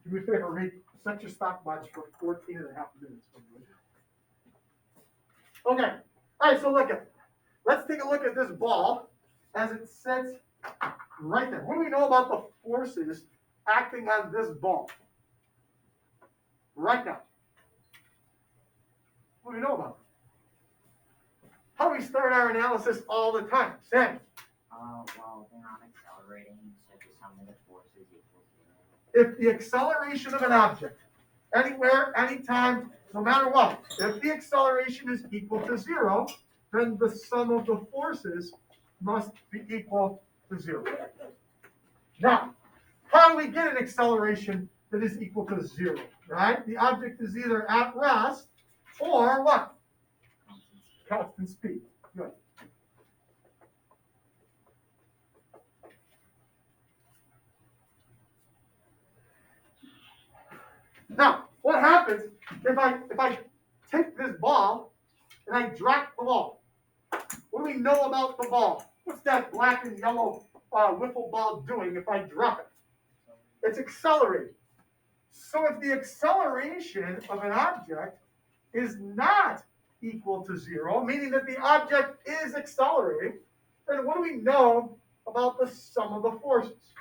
Do me a favor, read, set your stopwatch for 14 and a half minutes. Okay. All right, so let's take a look at this ball as it sits right there. What do we know about the forces acting on this ball? Right now. What do we know about it? How do we start our analysis all the time? Sam? Well, they're not accelerating, so the sum of the forces equals 0. If the acceleration of an object, anywhere, anytime, no matter what, if the acceleration is equal to 0, then the sum of the forces must be equal to 0. Now, how do we get an acceleration that is equal to 0, right? The object is either at rest or what? Constant speed. Good. Now, what happens if I take this ball and I drop the ball? What do we know about the ball? What's that black and yellow wiffle ball doing if I drop it? It's accelerating. So if the acceleration of an object is not equal to 0, meaning that the object is accelerating, then what do we know about the sum of the forces?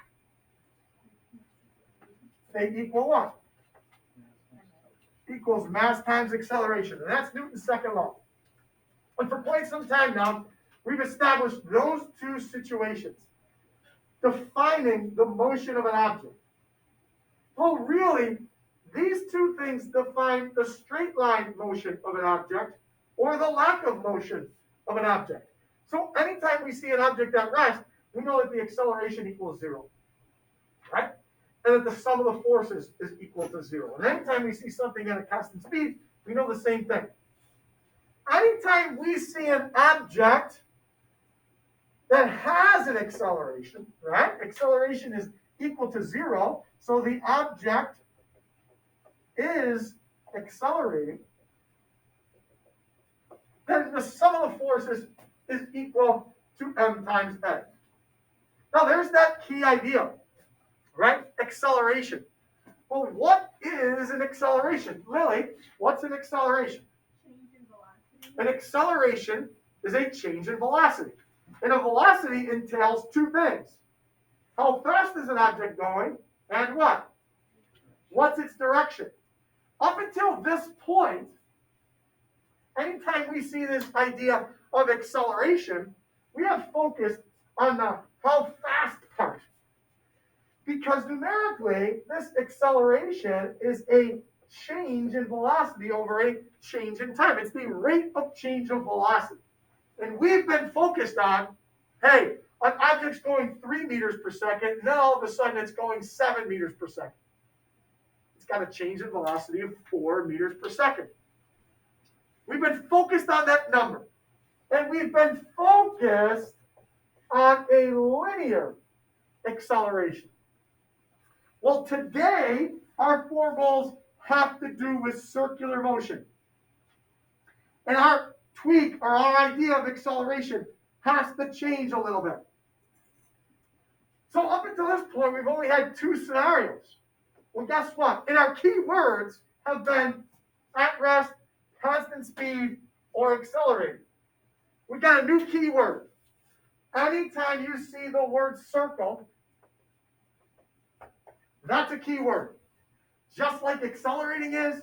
They equal what? Equals mass times acceleration. And that's Newton's second law. And for quite some time now, we've established those two situations, defining the motion of an object. Well, really, these two things define the straight line motion of an object or the lack of motion of an object. So anytime we see an object at rest, we know that the acceleration equals 0, right? And that the sum of the forces is equal to 0. And anytime we see something at a constant speed, we know the same thing. Anytime we see an object that has an acceleration, right? Acceleration is equal to 0, so the object is accelerating, then the sum of the forces is equal to m times n. Now there's that key idea, right? Acceleration. Well, what is an acceleration? Lily, what's an acceleration? Change in velocity. An acceleration is a change in velocity. And a velocity entails two things. How fast is an object going, and what? What's its direction? Up until this point, anytime we see this idea of acceleration, we have focused on the how fast part. Because numerically, this acceleration is a change in velocity over a change in time. It's the rate of change of velocity. And we've been focused on, hey, an object's going 3 meters per second, and then all of a sudden it's going 7 meters per second. It's got a change in velocity of 4 meters per second. We've been focused on that number. And we've been focused on a linear acceleration. Well, today, our 4 goals have to do with circular motion. And our tweak, or our idea of acceleration, has to change a little bit. So up until this point, we've only had 2 scenarios. Well, guess what? And our key words have been at rest, constant speed, or accelerating. We got a new key word. Anytime you see the word circle, that's a key word. Just like accelerating is,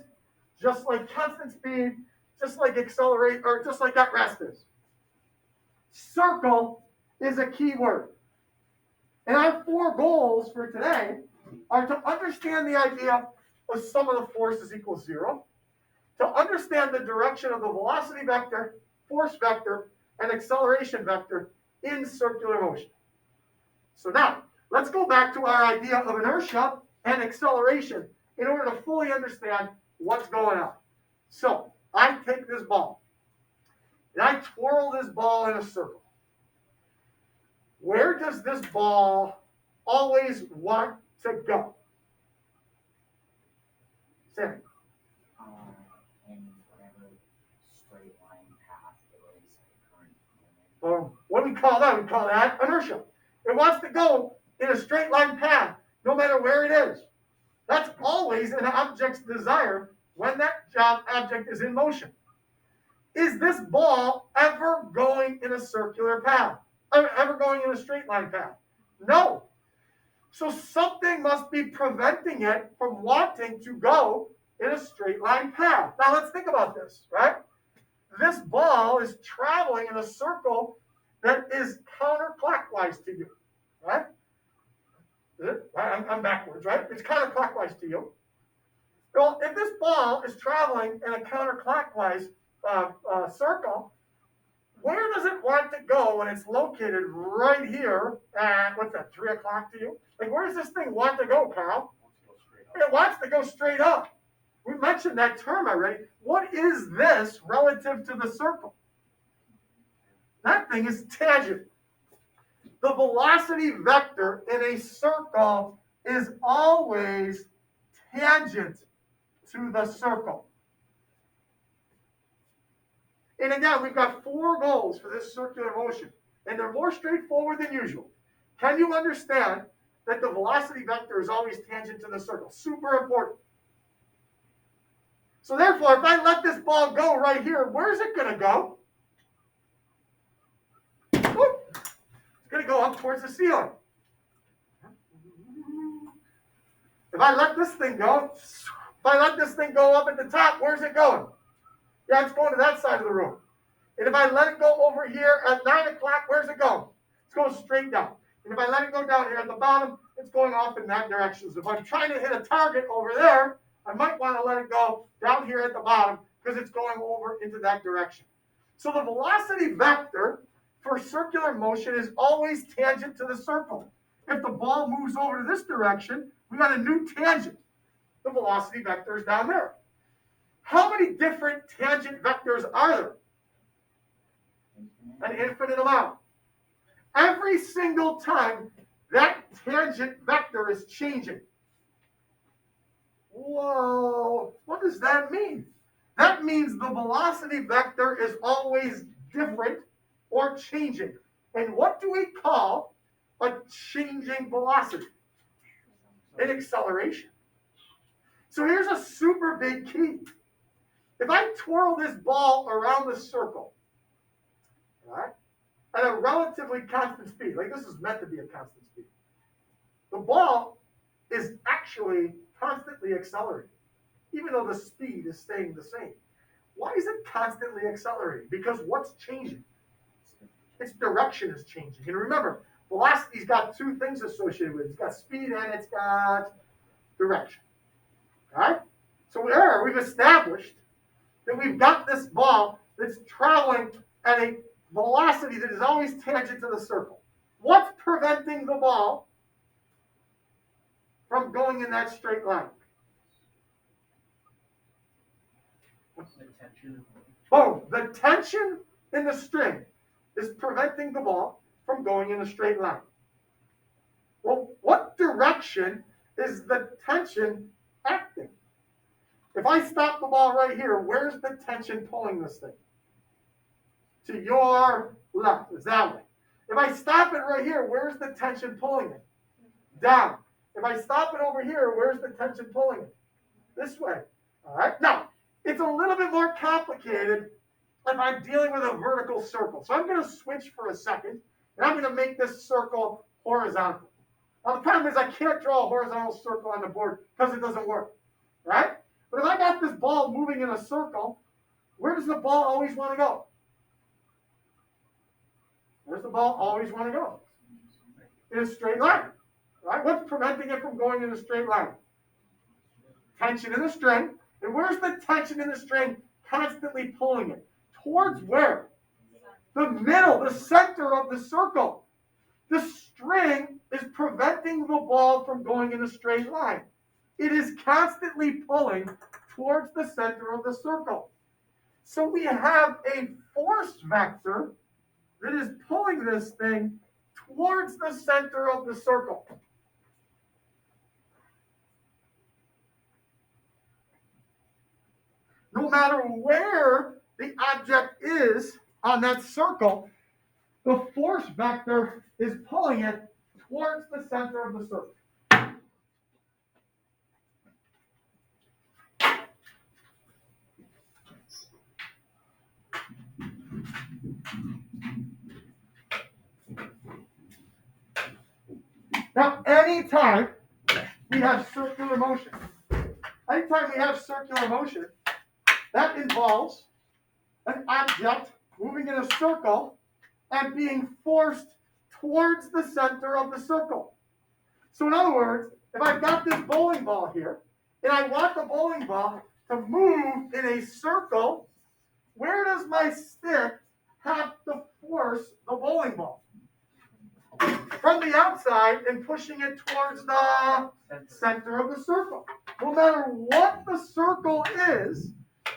just like constant speed, just like accelerate, or just like at rest is. Circle is a key word. And our 4 goals for today are to understand the idea of sum of the forces equals 0, to understand the direction of the velocity vector, force vector, and acceleration vector in circular motion. So now, let's go back to our idea of inertia and acceleration in order to fully understand what's going on. So, I take this ball, and I twirl this ball in a circle. Where does this ball always want to go? Sammy. In whatever straight line path it is current moment. What do we call that? We call that inertia. It wants to go in a straight line path, no matter where it is. That's always an object's desire when that object is in motion. Is this ball ever going in a circular path? Ever going in a straight line path? No. So something must be preventing it from wanting to go in a straight line path. Now let's think about this, right? This ball is traveling in a circle that is counterclockwise to you, right? Is it? I'm backwards, right? It's counterclockwise to you. Well, if this ball is traveling in a counterclockwise circle, where does it want to go when it's located right here at, what's that, 3 o'clock to you? Like, where does this thing want to go, Carl? It wants to go straight up. We mentioned that term already. What is this relative to the circle? That thing is tangent. The velocity vector in a circle is always tangent to the circle. And again, we've got 4 goals for this circular motion, and they're more straightforward than usual. Can you understand that the velocity vector is always tangent to the circle? Super important. So therefore, if I let this ball go right here, where's it going to go? Whoop. It's going to go up towards the ceiling. If I let this thing go up at the top, where's it going? Yeah, it's going to that side of the room. And if I let it go over here at 9 o'clock, where's it going? It's going straight down. And if I let it go down here at the bottom, it's going off in that direction. So if I'm trying to hit a target over there, I might want to let it go down here at the bottom because it's going over into that direction. So the velocity vector for circular motion is always tangent to the circle. If the ball moves over to this direction, we got a new tangent. The velocity vector is down there. How many different tangent vectors are there? An infinite amount. Every single time that tangent vector is changing. Whoa, what does that mean? That means the velocity vector is always different or changing. And what do we call a changing velocity? An acceleration. So here's a super big key. If I twirl this ball around the circle, right, at a relatively constant speed, like this is meant to be a constant speed, the ball is actually constantly accelerating, even though the speed is staying the same. Why is it constantly accelerating? Because what's changing? Its direction is changing. And remember, velocity's got 2 things associated with it. It's got speed and it's got direction. All right? So there, we've established that we've got this ball that's traveling at a velocity that is always tangent to the circle. What's preventing the ball from going in that straight line? The tension. Boom. The tension in the string is preventing the ball from going in a straight line. Well, what direction is the tension acting? If I stop the ball right here, where's the tension pulling this thing? To your left. It's that way. If I stop it right here, where's the tension pulling it? Down. If I stop it over here, where's the tension pulling it? This way. All right? Now, it's a little bit more complicated if I'm dealing with a vertical circle. So I'm going to switch for a second, and I'm going to make this circle horizontal. Now, the problem is I can't draw a horizontal circle on the board because it doesn't work. Right? But if I got this ball moving in a circle, where does the ball always want to go? Where's the ball always want to go? In a straight line. Right? What's preventing it from going in a straight line? Tension in the string. And where's the tension in the string constantly pulling it? Towards where? The middle, the center of the circle. The string is preventing the ball from going in a straight line. It is constantly pulling towards the center of the circle. So we have a force vector that is pulling this thing towards the center of the circle. No matter where the object is on that circle, the force vector is pulling it towards the center of the circle. Now, anytime we have circular motion, that involves an object moving in a circle and being forced towards the center of the circle. So in other words, if I've got this bowling ball here, and I want the bowling ball to move in a circle, where does my stick have to force the bowling ball? From the outside and pushing it towards the center of the circle. No matter what the circle is,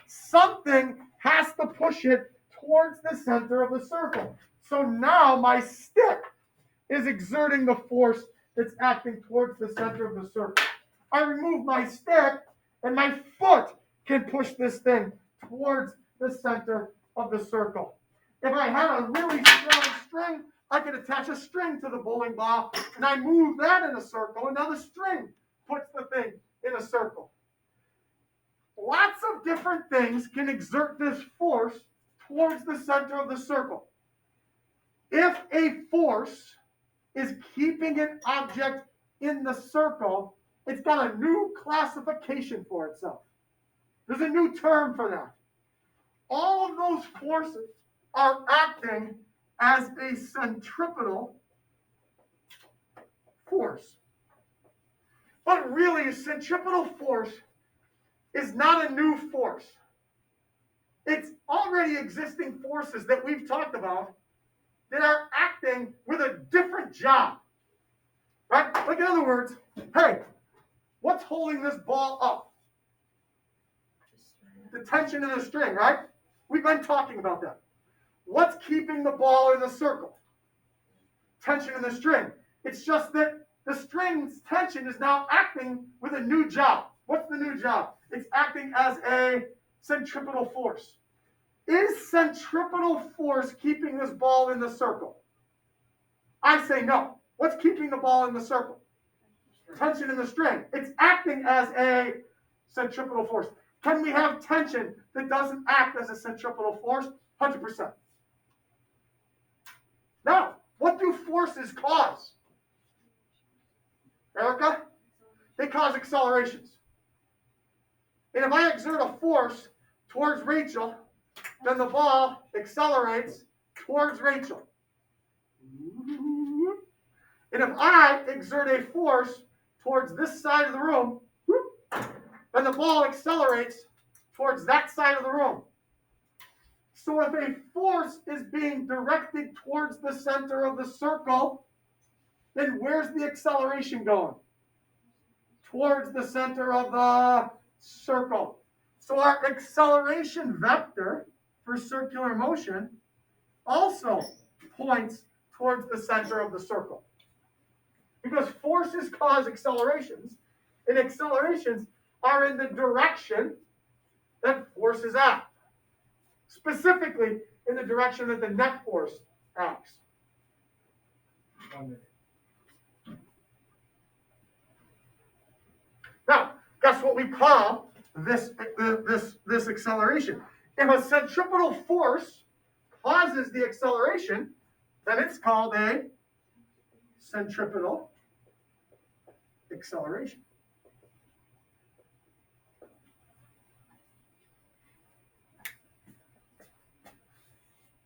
something has to push it towards the center of the circle. So now my stick is exerting the force that's acting towards the center of the circle. I remove my stick and my foot can push this thing towards the center of the circle. If I had a really strong string, I could attach a string to the bowling ball and I move that in a circle and now the string puts the thing in a circle. Lots of different things can exert this force towards the center of the circle. If a force is keeping an object in the circle, it's got a new classification for itself. There's a new term for that. All of those forces are acting as a centripetal force. But really, a centripetal force is not a new force. It's already existing forces that we've talked about that are acting with a different job. Right? Like in other words, hey, what's holding this ball up? The tension in the string, right? We've been talking about that. What's keeping the ball in the circle? Tension in the string. It's just that the string's tension is now acting with a new job. What's the new job? It's acting as a centripetal force. Is centripetal force keeping this ball in the circle? I say no. What's keeping the ball in the circle? Tension in the string. It's acting as a centripetal force. Can we have tension that doesn't act as a centripetal force? 100%. Now, what do forces cause? Erica? They cause accelerations. And if I exert a force towards Rachel, then the ball accelerates towards Rachel. And if I exert a force towards this side of the room, then the ball accelerates towards that side of the room. So if a force is being directed towards the center of the circle, then where's the acceleration going? Towards the center of the circle. So our acceleration vector for circular motion also points towards the center of the circle. Because forces cause accelerations, and accelerations are in the direction that forces act. Specifically, in the direction that the net force acts. Now, guess what we call this acceleration? If a centripetal force causes the acceleration, then it's called a centripetal acceleration.